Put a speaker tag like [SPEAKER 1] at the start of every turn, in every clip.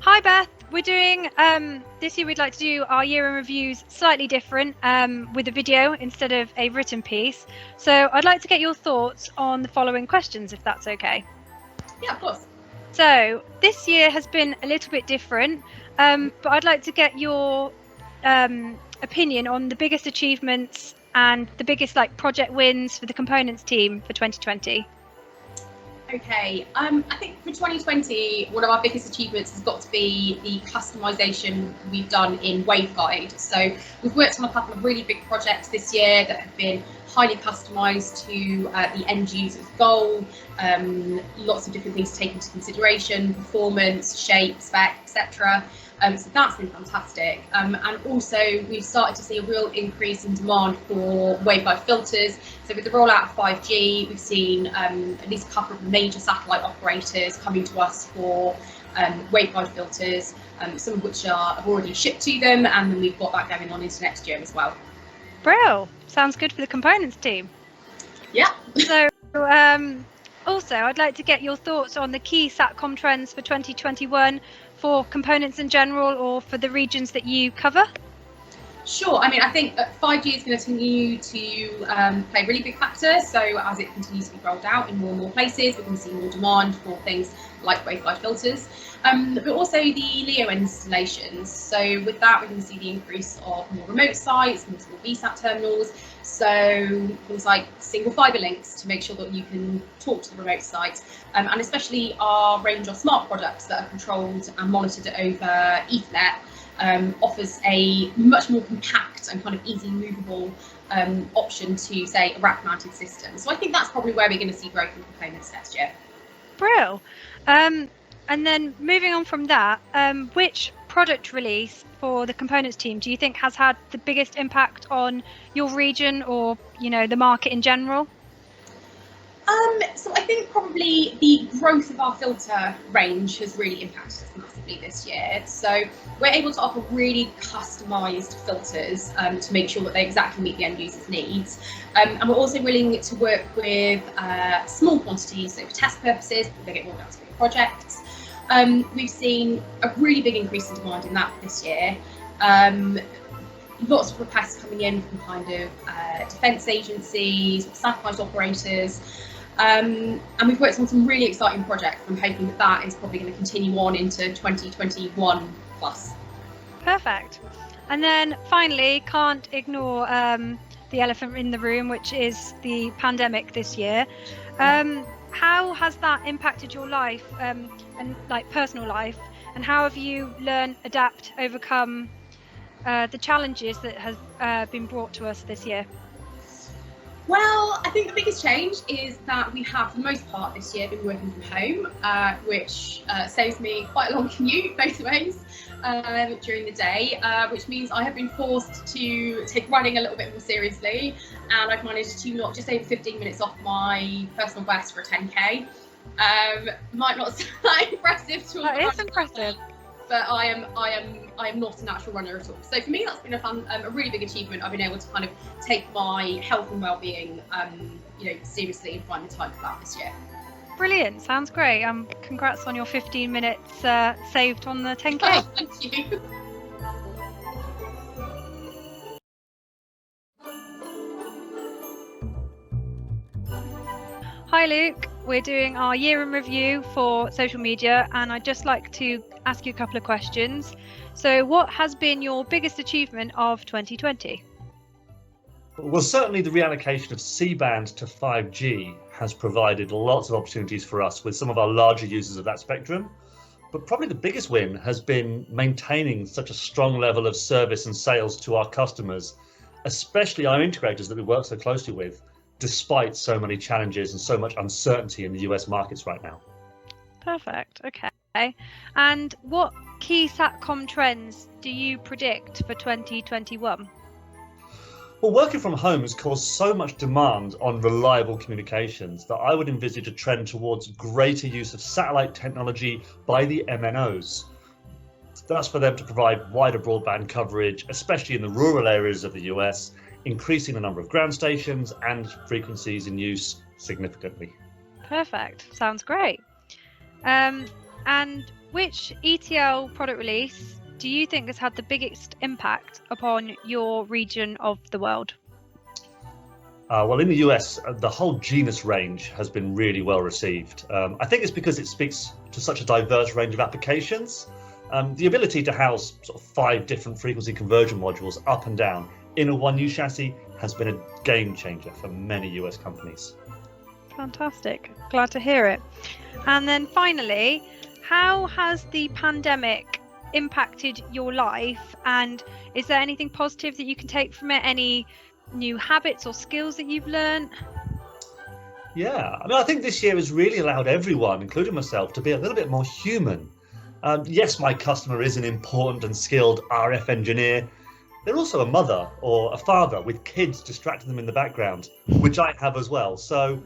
[SPEAKER 1] Hi Beth, we're doing this year we'd like to do our year in reviews slightly different with a video instead of a written piece. So I'd like to get your thoughts on the following questions if that's okay.
[SPEAKER 2] Yeah, of course.
[SPEAKER 1] So this year has been a little bit different, but I'd like to get your opinion on the biggest achievements and the biggest project wins for the components team for 2020.
[SPEAKER 2] Okay, I think for 2020, one of our biggest achievements has got to be the customisation we've done in waveguide. So we've worked on a couple of really big projects this year that have been highly customised to the end user's goal. Lots of different things to take into consideration: performance, shape, spec, etc. So that's been fantastic. And also we've started to see a real increase in demand for waveguide filters. So with the rollout of 5G, we've seen at least a couple of major satellite operators coming to us for waveguide filters, some of which have already shipped to them, and then we've got that going on into next year as well.
[SPEAKER 1] Bro, sounds good for the components team.
[SPEAKER 2] Yeah.
[SPEAKER 1] So also, I'd like to get your thoughts on the key satcom trends for 2021 for components in general or for the regions that you cover.
[SPEAKER 2] Sure. I mean, I think 5G is going to continue to play a really big factor. So as it continues to be rolled out in more and more places, we're going to see more demand for things like waveguide filters, but also the LEO installations. So with that, we're going to see the increase of more remote sites, more small VSAT terminals. So things like single fibre links to make sure that you can talk to the remote site, and especially our range of smart products that are controlled and monitored over Ethernet. Offers a much more compact and kind of easy movable option to, say, a rack-mounted system. So I think that's probably where we're going to see growth in components next year.
[SPEAKER 1] Brill. And then moving on from that, which product release for the components team do you think has had the biggest impact on your region or, the market in general?
[SPEAKER 2] So I think probably the growth of our filter range has really impacted us massively this year. So we're able to offer really customised filters to make sure that they exactly meet the end user's needs. And we're also willing to work with small quantities, so for test purposes, but they get rolled out to big projects. We've seen a really big increase in demand in that this year. Lots of requests coming in from kind of defence agencies, satellite operators. And we've worked on some really exciting projects. I'm hoping that that is probably going to continue on into 2021 plus.
[SPEAKER 1] Perfect. And then finally, can't ignore the elephant in the room, which is the pandemic this year. How has that impacted your life and personal life? And how have you learned, adapt, overcome the challenges that has been brought to us this year?
[SPEAKER 2] Well, I think the biggest change is that we have, for the most part this year, been working from home, which saves me quite a long commute both ways during the day, which means I have been forced to take running a little bit more seriously, and I've managed to knock just over 15 minutes off my personal best for a 10k. Might not sound that impressive to
[SPEAKER 1] That is impressive.
[SPEAKER 2] But I am not a natural runner at all. So for me, that's been a really big achievement. I've been able to kind of take my health and well-being, seriously and find the time for that this year.
[SPEAKER 1] Brilliant, sounds great. Congrats on your 15 minutes saved on the 10k.
[SPEAKER 2] Oh, thank you.
[SPEAKER 1] Hi Luke, we're doing our year in review for social media, and I'd just like to ask you a couple of questions. So what has been your biggest achievement of 2020?
[SPEAKER 3] Well, certainly the reallocation of C-band to 5G has provided lots of opportunities for us with some of our larger users of that spectrum. But probably the biggest win has been maintaining such a strong level of service and sales to our customers, especially our integrators that we work so closely with, despite so many challenges and so much uncertainty in the US markets right now.
[SPEAKER 1] Perfect, okay. And what key satcom trends do you predict for 2021?
[SPEAKER 3] Well, working from home has caused so much demand on reliable communications that I would envisage a trend towards greater use of satellite technology by the MNOs. That's for them to provide wider broadband coverage, especially in the rural areas of the US, increasing the number of ground stations and frequencies in use significantly.
[SPEAKER 1] Perfect, sounds great. And which ETL product release do you think has had the biggest impact upon your region of the world?
[SPEAKER 3] Well, in the US, the whole genus range has been really well received. I think it's because it speaks to such a diverse range of applications. The ability to house sort of 5 different frequency conversion modules up and down in a one new chassis has been a game changer for many US companies.
[SPEAKER 1] Fantastic. Glad to hear it. And then finally, how has the pandemic impacted your life? And is there anything positive that you can take from it? Any new habits or skills that you've learned?
[SPEAKER 3] Yeah, I mean, I think this year has really allowed everyone, including myself, to be a little bit more human. Yes, my customer is an important and skilled RF engineer. They're also a mother or a father with kids distracting them in the background, which I have as well. So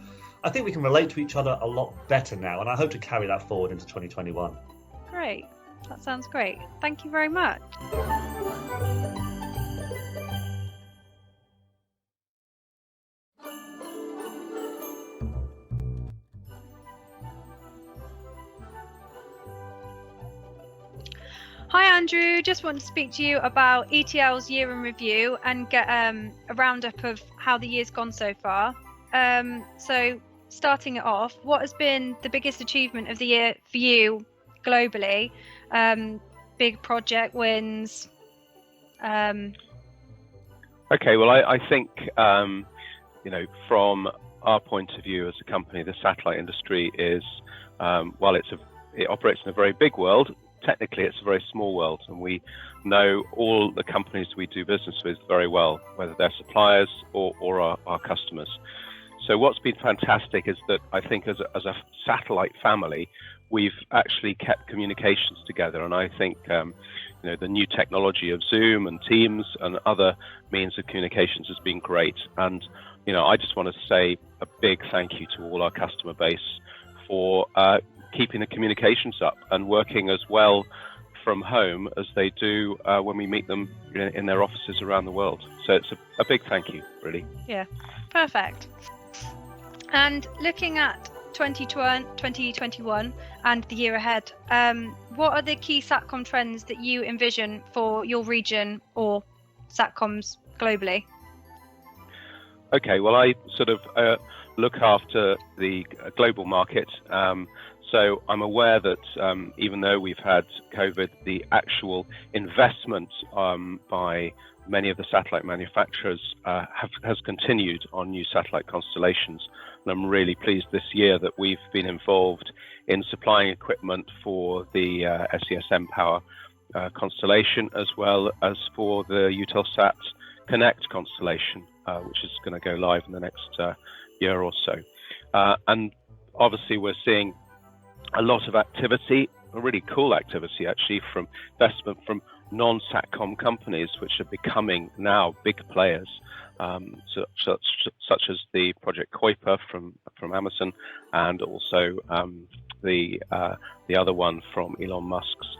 [SPEAKER 3] I think we can relate to each other a lot better now, and I hope to carry that forward into 2021.
[SPEAKER 1] Great. That sounds great. Thank you very much. Hi Andrew, just want to speak to you about ETL's year in review and get a roundup of how the year's gone so far. So starting it off, what has been the biggest achievement of the year for you globally? Big project wins?
[SPEAKER 4] Okay, well, I think, from our point of view as a company, the satellite industry is, while it operates in a very big world, technically it's a very small world, and we know all the companies we do business with very well, whether they're suppliers or our customers. So what's been fantastic is that I think as a satellite family, we've actually kept communications together, and I think the new technology of Zoom and Teams and other means of communications has been great. And I just want to say a big thank you to all our customer base for keeping the communications up and working as well from home as they do when we meet them in their offices around the world. So it's a big thank you, really.
[SPEAKER 1] Yeah, perfect. And looking at 2021 and the year ahead, what are the key satcom trends that you envision for your region or satcoms globally?
[SPEAKER 4] Okay, well, I sort of look after the global market. So I'm aware that even though we've had COVID, the actual investment by many of the satellite manufacturers has continued on new satellite constellations. And I'm really pleased this year that we've been involved in supplying equipment for the SES mPOWER constellation, as well as for the Eutelsat Connect constellation, which is going to go live in the next year or so. And obviously we're seeing a lot of activity, a really cool activity actually, from investment from non-satcom companies, which are becoming now big players, such as the Project Kuiper from Amazon, and also the other one from Elon Musk's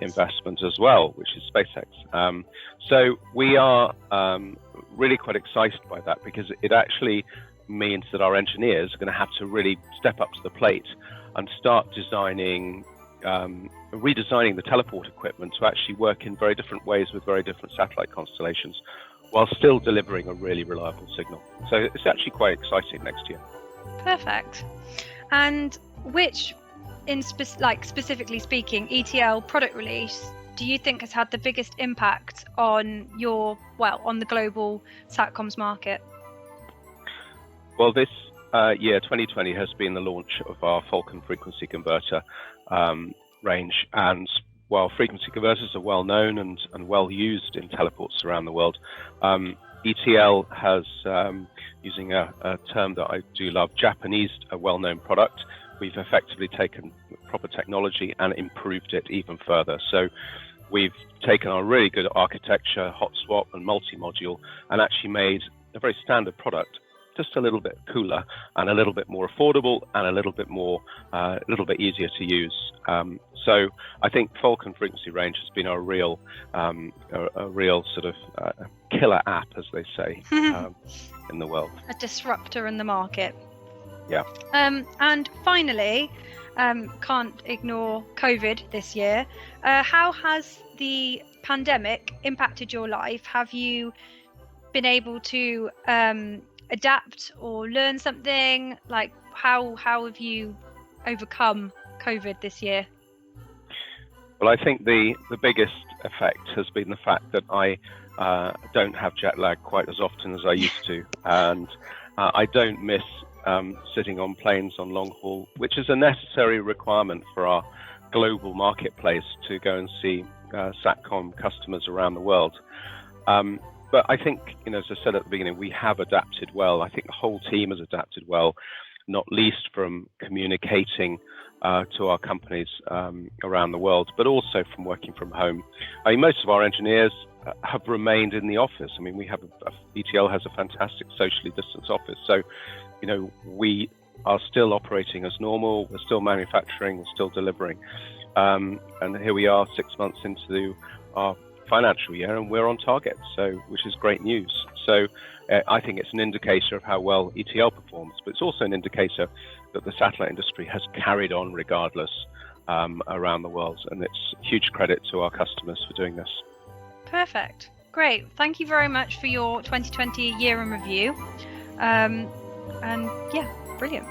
[SPEAKER 4] investment as well, which is SpaceX. So we are really quite excited by that, because it actually means that our engineers are going to have to really step up to the plate and start redesigning the teleport equipment to actually work in very different ways with very different satellite constellations, while still delivering a really reliable signal. So it's actually quite exciting next year.
[SPEAKER 1] Perfect. And which, specifically speaking, ETL product release do you think has had the biggest impact on on the global satcoms market?
[SPEAKER 4] Well, this year, 2020, has been the launch of our Falcon frequency converter range. And while frequency converters are well known and well used in teleports around the world, ETL has, using a term that I do love, Japanese, a well-known product. We've effectively taken proper technology and improved it even further. So we've taken our really good architecture, hot swap and multi-module, and actually made a very standard product just a little bit cooler and a little bit more affordable and a little bit easier to use. So I think Falcon frequency range has been a real sort of killer app, as they say, in the world.
[SPEAKER 1] A disruptor in the market.
[SPEAKER 4] Yeah.
[SPEAKER 1] And finally, can't ignore COVID this year. How has the pandemic impacted your life? Have you been able to adapt or learn something? Like how have you overcome COVID this year?
[SPEAKER 4] Well, I think the biggest effect has been the fact that I don't have jet lag quite as often as I used to, and I don't miss sitting on planes on long haul, which is a necessary requirement for our global marketplace to go and see satcom customers around the world. But I think, as I said at the beginning, we have adapted well. I think the whole team has adapted well, not least from communicating to our companies around the world, but also from working from home. I mean, most of our engineers have remained in the office. I mean, we have ETL has a fantastic socially distanced office. So, we are still operating as normal. We're still manufacturing. We're still delivering. And here we are 6 months into our financial year, and we're on target. So, which is great news. So, I think it's an indicator of how well ETL performs, but it's also an indicator that the satellite industry has carried on regardless around the world. And it's huge credit to our customers for doing this.
[SPEAKER 1] Perfect. Great. Thank you very much for your 2020 year in review. And yeah, brilliant.